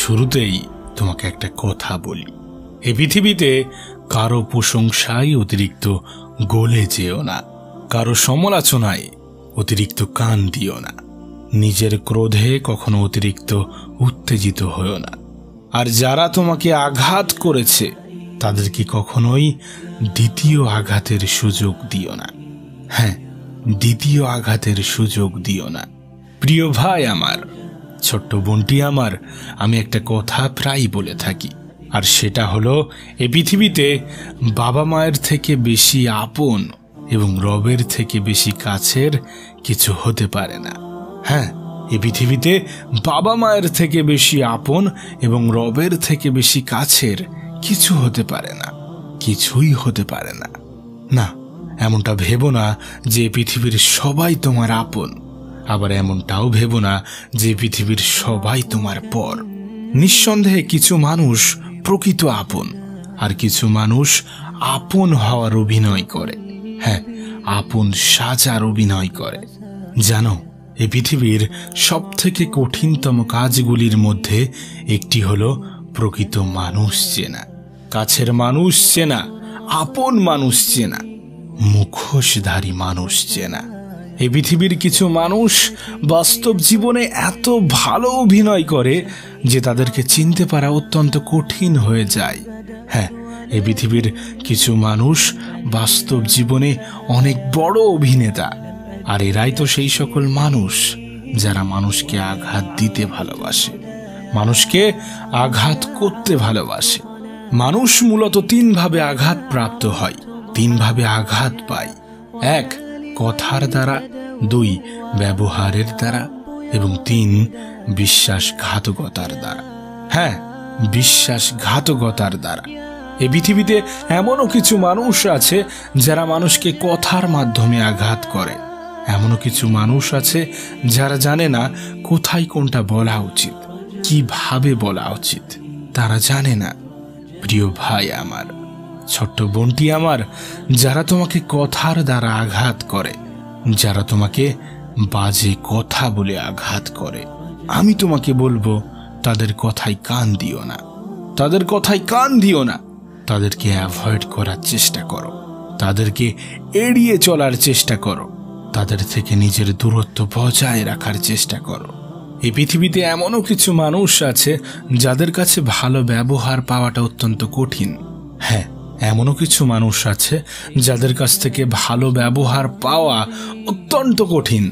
শুরুতেই তোমাকে একটা কথা বলি, এই পৃথিবীতে কারো প্রশংসায় অতিরিক্ত গলে যেও না, কারো সমালোচনায় অতিরিক্ত কান দিও না, নিজের ক্রোধে কখনো অতিরিক্ত উত্তেজিত হও না। আর যারা তোমাকে আঘাত করেছে তাদেরকে কখনোই দ্বিতীয় আঘাতের সুযোগ দিও না। হ্যাঁ, দ্বিতীয় আঘাতের সুযোগ দিও না। প্রিয় ভাই আমার, ছোট্ট বোনটি আমার, আমি একটা কথা প্রায় বলে থাকি, আর সেটা হলো এই পৃথিবীতে বাবা মায়ের থেকে বেশি আপন এবং রবের থেকে বেশি কাছের কিছু হতে পারে না। হ্যাঁ, এই পৃথিবীতে বাবা মায়ের থেকে বেশি আপন এবং রবের থেকে বেশি কাছের কিছু হতে পারে না, কিছুই হতে পারে না। না, এমনটা ভেবো না যে পৃথিবীর সবাই তোমার আপন, আবার এমনটাও ভেবো না যে পৃথিবীর সবাই তোমার পর। নিঃসন্দেহে কিছু মানুষ প্রকৃত আপন, আর কিছু মানুষ আপন হওয়ার অভিনয় করে। হ্যাঁ, আপন সাজার অভিনয় করে। জানো, এই পৃথিবীর সব থেকে কঠিনতম কাজগুলির মধ্যে একটি হলো প্রকৃত মানুষ চেনা, কাছের মানুষ চেনা, আপন মানুষ চেনা, মুখোশধারী মানুষ চেনা। এই পৃথিবীর কিছু মানুষ বাস্তব জীবনে এত ভালো অভিনয় করে যে তাদেরকে চিনতে পারা অত্যন্ত কঠিন হয়ে যায়। হ্যাঁ, এই পৃথিবীর কিছু মানুষ বাস্তব জীবনে অনেক বড় অভিনেতা, আর এরাই তো সেই সকল মানুষ যারা মানুষকে আঘাত দিতে ভালোবাসে, মানুষকে আঘাত করতে ভালোবাসে। মানুষ মূলত তিনভাবে আঘাত প্রাপ্ত হয়, তিনভাবে আঘাত পায়। এক, কথার দ্বারা, দুই, ব্যবহারের দ্বারা, এবং তিন, বিশ্বাসঘাতকতার দ্বারা। হ্যাঁ, বিশ্বাসঘাতকতার দ্বারা। এই পৃথিবীতে এমনও কিছু মানুষ আছে যারা মানুষকে কথার মাধ্যমে আঘাত করে। এমনও কিছু মানুষ আছে যারা জানে না কোথায় কোনটা বলা উচিত, কিভাবে বলা উচিত, তারা জানে না। প্রিয় ভাই আমার, ছোট্ট বোনটি আমার, যারা তোমাকে কথার দ্বারা আঘাত করে, যারা তোমাকে বাজে কথা বলে আঘাত করে, আমি তোমাকে বলবো তাদের কথায় কান দিও না, তাদের কথায় কান দিও না। তাদেরকে অ্যাভয়েড করার চেষ্টা করো, তাদেরকে এড়িয়ে চলার চেষ্টা করো, তাদের থেকে নিজের দূরত্ব বজায় রাখার চেষ্টা করো। এই পৃথিবীতে এমনও কিছু মানুষ আছে যাদের কাছে ভালো ব্যবহার পাওয়াটা অত্যন্ত কঠিন। হ্যাঁ, এমনও কিছু মানুষ আছে যাদের কাছ থেকে ভালো ব্যবহার পাওয়া অত্যন্ত কঠিন।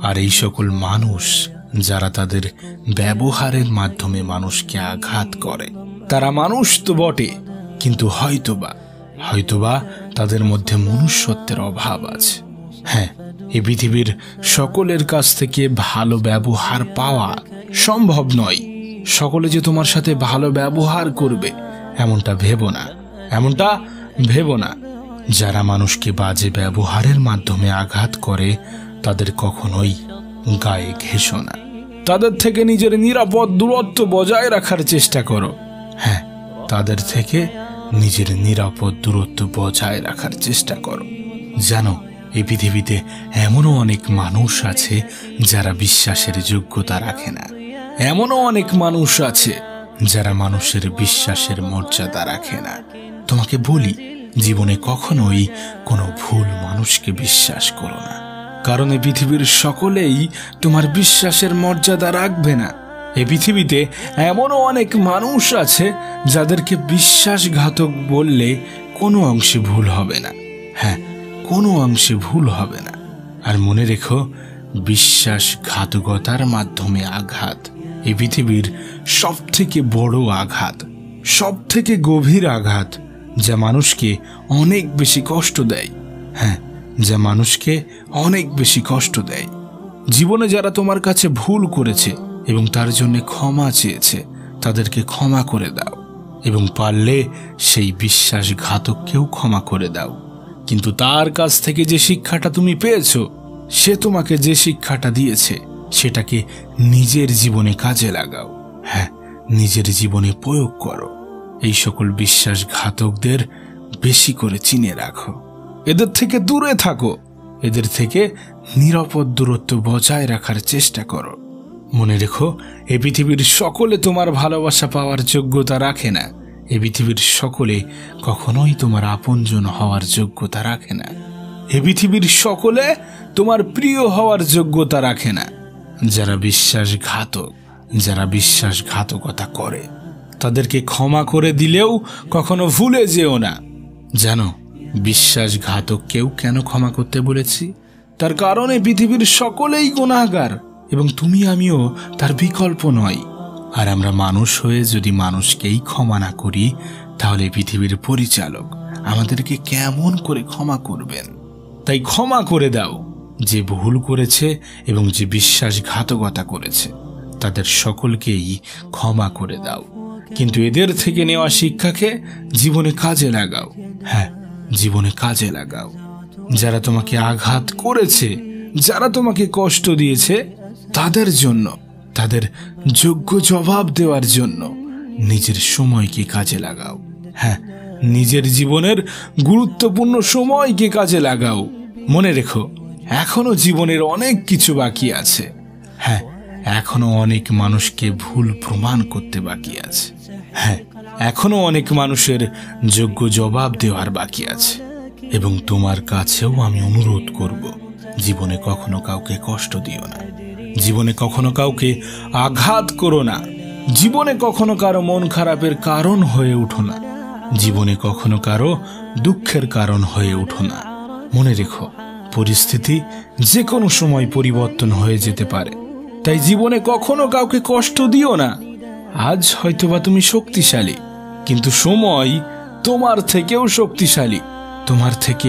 আর এই সকল মানুষ যারা তাদের ব্যবহারের মাধ্যমে মানুষকে আঘাত করে, তারা মানুষ তো বটে, কিন্তু হয়তোবা তাদের মধ্যে মনুষ্যত্বের অভাব আছে। হ্যাঁ, এই পৃথিবীর সকলের কাছ থেকে ভালো ব্যবহার পাওয়া সম্ভব নয়। সকলে যে তোমার সাথে ভালো ব্যবহার করবে এমনটা ভেবো না। যারা মানুষকে বাজে ব্যবহারের মাধ্যমে আঘাত করে তাদের কখনোই গায়ে ঘেঁষো না, তাদের থেকে নিজের নিরাপদ দূরত্ব বজায় রাখার চেষ্টা করো। হ্যাঁ, তাদের থেকে নিজের নিরাপদ দূরত্ব বজায় রাখার চেষ্টা করো। জানো, এই পৃথিবীতে এমনও অনেক মানুষ আছে যারা বিশ্বাসের যোগ্যতা রাখে না, এমনও অনেক মানুষ আছে যারা মানুষের বিশ্বাসের মর্যাদা রাখে না। তোমাকে বলি, জীবনে কখনোই কোনো ভুল মানুষকে বিশ্বাস করো না, কারণ এই পৃথিবীর সকলেই তোমার বিশ্বাসের মর্যাদা রাখবে না। এই পৃথিবীতে এমনও অনেক মানুষ আছে যাদেরকে বিশ্বাসঘাতক বললে কোনো অংশে ভুল হবে না। হ্যাঁ, কোনো অংশে ভুল হবে না। আর মনে রেখো, বিশ্বাসঘাতকতার মাধ্যমে আঘাত এই পৃথিবীর সব থেকে বড় আঘাত, সব থেকে গভীর আঘাত, যা মানুষকে অনেক বেশি কষ্ট দেয়। হ্যাঁ, যা মানুষকে অনেক বেশি কষ্ট দেয়। জীবনে যারা তোমার কাছে ভুল করেছে এবং তার জন্য ক্ষমা চেয়েছে, তাদেরকে ক্ষমা করে দাও, এবং পারলে সেই বিশ্বাসঘাতককেও ক্ষমা করে দাও। কিন্তু তার কাছ থেকে যে শিক্ষাটা তুমি পেয়েছো, সে তোমাকে যে শিক্ষাটা দিয়েছে, সেটাকে নিজের জীবনে কাজে লাগাও। হ্যাঁ, নিজের জীবনে প্রয়োগ করো। এই সকল বিশ্বাসঘাতকদের বেশি করে চিনে রাখো, এদের থেকে দূরে থাকো, এদের থেকে নিরাপদ দূরত্ব বজায় রাখার চেষ্টা করো। মনে রেখো, এ পৃথিবীর সকলে তোমার ভালোবাসা পাওয়ার যোগ্যতা রাখে না। এ পৃথিবীর সকলে কখনোই তোমার আপনজন হওয়ার যোগ্যতা রাখে না। এ পৃথিবীর সকলে তোমার প্রিয় হওয়ার যোগ্যতা রাখে না। যারা বিশ্বাসঘাতক, যারা বিশ্বাসঘাতকতা করে, তাদেরকে ক্ষমা করে দিলেও কখনো ভুলে যেও না। জানো বিশ্বাসঘাতককেও কেন ক্ষমা করতে বলেছি? তার কারণে পৃথিবীর সকলেই গুনাহগার এবং তুমি আমিও তার বিকল্প নই। আর আমরা মানুষ হয়ে যদি মানুষকেই ক্ষমা না করি, তাহলে পৃথিবীর পরিচালক আমাদেরকে কেমন করে ক্ষমা করবেন? তাই ক্ষমা করে দাও যে ভুল করেছে এবং যে বিশ্বাসঘাতকতা করেছে, তাদের সকলকেই ক্ষমা করে দাও। কিন্তু এদের থেকে নেওয়া শিক্ষাকে জীবনে কাজে লাগাও। হ্যাঁ, জীবনে কাজে লাগাও। যারা তোমাকে আঘাত করেছে, যারা তোমাকে কষ্ট দিয়েছে, তাদের জন্য, তাদের যোগ্য জবাব দেওয়ার জন্য নিজের সময়কে কাজে লাগাও। হ্যাঁ, নিজের জীবনের গুরুত্বপূর্ণ সময়কে কাজে লাগাও। মনে রেখো, এখনো জীবনের অনেক কিছু বাকি আছে। হ্যাঁ, এখনো অনেক মানুষকে ভুল প্রমাণ করতে বাকি আছে। হ্যাঁ, এখনো অনেক মানুষের যোগ্য জবাব দেওয়ার বাকি আছে। এবং তোমার কাছেও আমি অনুরোধ করব, জীবনে কখনো কাউকে কষ্ট দিও না, জীবনে কখনো কাউকে আঘাত করো না, জীবনে কখনো কারো মন খারাপের কারণ হয়ে উঠো না, জীবনে কখনো কারো দুঃখের কারণ হয়ে উঠো না। মনে রেখো, পরিস্থিতি যে কোনো সময় পরিবর্তন হয়ে যেতে পারে। তাই জীবনে কখনো কাউকে কষ্ট দিও না। আজ হয়তোবা তুমি শক্তিশালী, কিন্তু সময় তোমার থেকেও শক্তিশালী, তোমার থেকে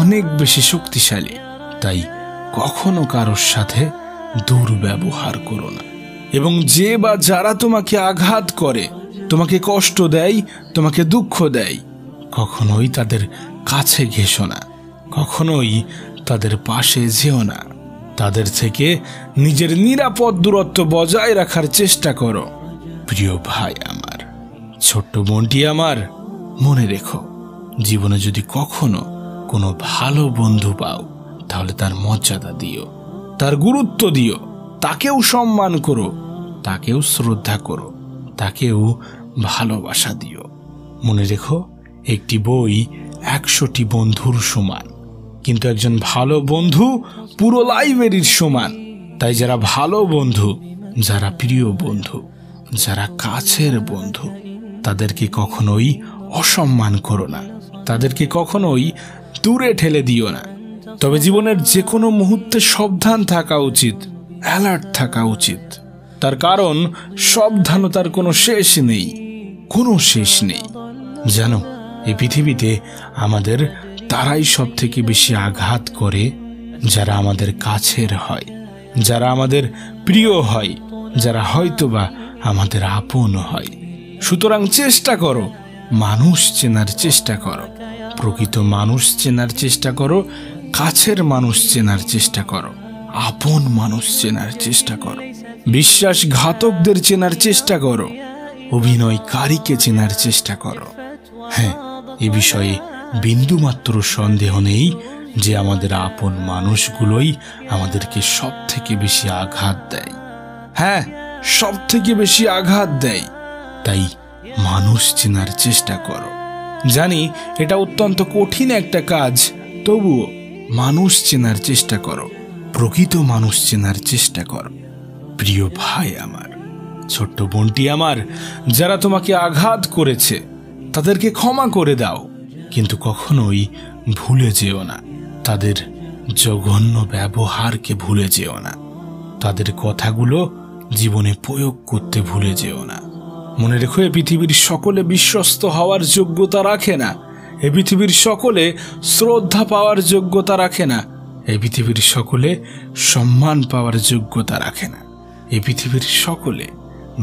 অনেক বেশি শক্তিশালী। তাই কখনো কারোর সাথে দুর্ব্যবহার করো না। এবং যে বা যারা তোমাকে আঘাত করে, তোমাকে কষ্ট দেয়, তোমাকে দুঃখ দেয়, কখনোই তাদের কাছে ঘেঁষো না, কখনোই তাদের পাশে যেও না। তাদের থেকে নিজের নিরাপদ দূরত্ব বজায় রাখার চেষ্টা করো। প্রিয় ভাই আমার, ছোট্ট বোনটি আমার, মনে রেখো, জীবনে যদি কখনো কোনো ভালো বন্ধু পাও, তাহলে তার মর্যাদা দিও, তার গুরুত্ব দিও, তাকেও সম্মান করো, তাকেও শ্রদ্ধা করো, তাকেও ভালোবাসা দিও। মনে রেখো, একটি বই 100টি বন্ধুর সমান, কিন্তু একজন ভালো বন্ধু পুরো লাইব্রেরির সমান। তাই যারা ভালো বন্ধু, যারা প্রিয় বন্ধু, যারা কাছের বন্ধু, তাদেরকে কখনোই অসম্মান করো না, তাদেরকে কখনোই দূরে ঠেলে দিও না। তবে জীবনের যে কোনো মুহূর্তে সাবধান থাকা উচিত, অ্যালার্ট থাকা উচিত। তার কারণ সাবধানতার কোনো শেষ নেই, কোনো শেষ নেই। জানো, এই পৃথিবীতে আমাদের তারাই সব থেকে বেশি আঘাত করে যারা আমাদের কাছের হয়, যারা আমাদের প্রিয় হয়, যারা হয়তোবা আমাদের আপন হয়। সুতরাং চেষ্টা করো, মানুষ চেনার চেষ্টা করো, প্রকৃত মানুষ চেনার চেষ্টা করো, কাছের মানুষ চেনার চেষ্টা করো, আপন মানুষ চেনার চেষ্টা করো, বিশ্বাসঘাতকদের চেনার চেষ্টা করো, অভিনয়কারীকে চেনার চেষ্টা করো। হ্যাঁ, এ বিষয়ে বিন্দুমাত্র সন্দেহ নেই যে আমাদের আপন মানুষগুলোই আমাদেরকে সব থেকে বেশি আঘাত দেয়। হ্যাঁ, সব থেকে বেশি আঘাত দেয়। তাই মানুষ চেনার চেষ্টা করো। জানি এটা অত্যন্ত কঠিন একটা কাজ, তবুও মানুষ চেনার চেষ্টা করো, প্রকৃত মানুষ চেনার চেষ্টা করো। প্রিয় ভাই আমার, ছোট্ট বোনটি আমার, যারা তোমাকে আঘাত করেছে তাদেরকে ক্ষমা করে দাও, কিন্তু কখনোই ভুলে যেও না তাদের জঘন্য ব্যবহারকে, ভুলে যেও না তাদের কথাগুলো জীবনে প্রয়োগ করতে ভুলে যেও না। মনে রেখো, এ পৃথিবীর সকলে বিশ্বস্ত হওয়ার যোগ্যতা রাখে না, এ পৃথিবীর সকলে শ্রদ্ধা পাওয়ার যোগ্যতা রাখে না, এই পৃথিবীর সকলে সম্মান পাওয়ার যোগ্যতা রাখে না, এই পৃথিবীর সকলে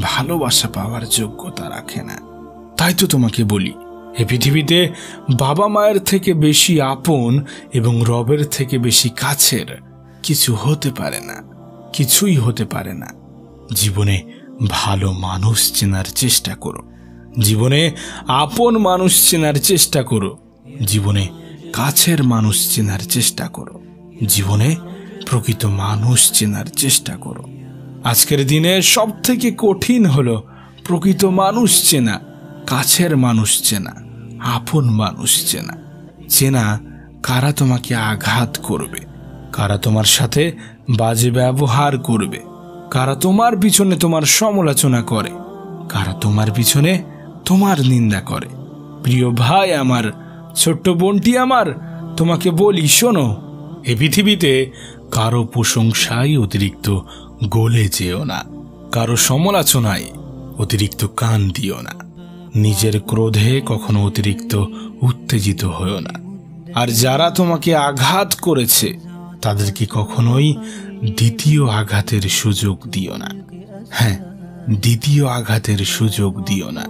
ভালোবাসা পাওয়ার যোগ্যতা রাখে না। তাই তো তোমাকে বলি, এ পৃথিবীতে বাবা মায়ের থেকে বেশি আপন এবং রবের থেকে বেশি কাছের কিছু হতে পারে না, কিছুই হতে পারে না। জীবনে ভালো মানুষ চেনার চেষ্টা করো, জীবনে আপন মানুষ চেনার চেষ্টা করো, জীবনে কাছের মানুষ চেনার চেষ্টা করো, জীবনে প্রকৃত মানুষ চেনার চেষ্টা করো। আজকের দিনে সব থেকে কঠিন হলো প্রকৃত মানুষ চেনা, কাছের মানুষ চেনা, আপন মানুষ চেনা। চেনা কারা তোমাকে আঘাত করবে, কারা তোমার সাথে বাজে ব্যবহার করবে, কারা তোমার পিছনে তোমার সমালোচনা করে, কারা তোমার পিছনে তোমার নিন্দা করে। প্রিয় ভাই আমার, ছোট্ট বোনটি আমার, তোমাকে বলি শোনো, এ পৃথিবীতে কারো প্রশংসায় অতিরিক্ত গলে যেও না, কারো সমালোচনায় অতিরিক্ত কান দিও না, নিজের ক্রোধে কখনো অতিরিক্ত উত্তেজিত হও না। আর যারা তোমাকে আঘাত করেছে তাদেরকে কখনোই দ্বিতীয় আঘাতের সুযোগ দিও না। হ্যাঁ, দ্বিতীয় আঘাতের সুযোগ দিও না।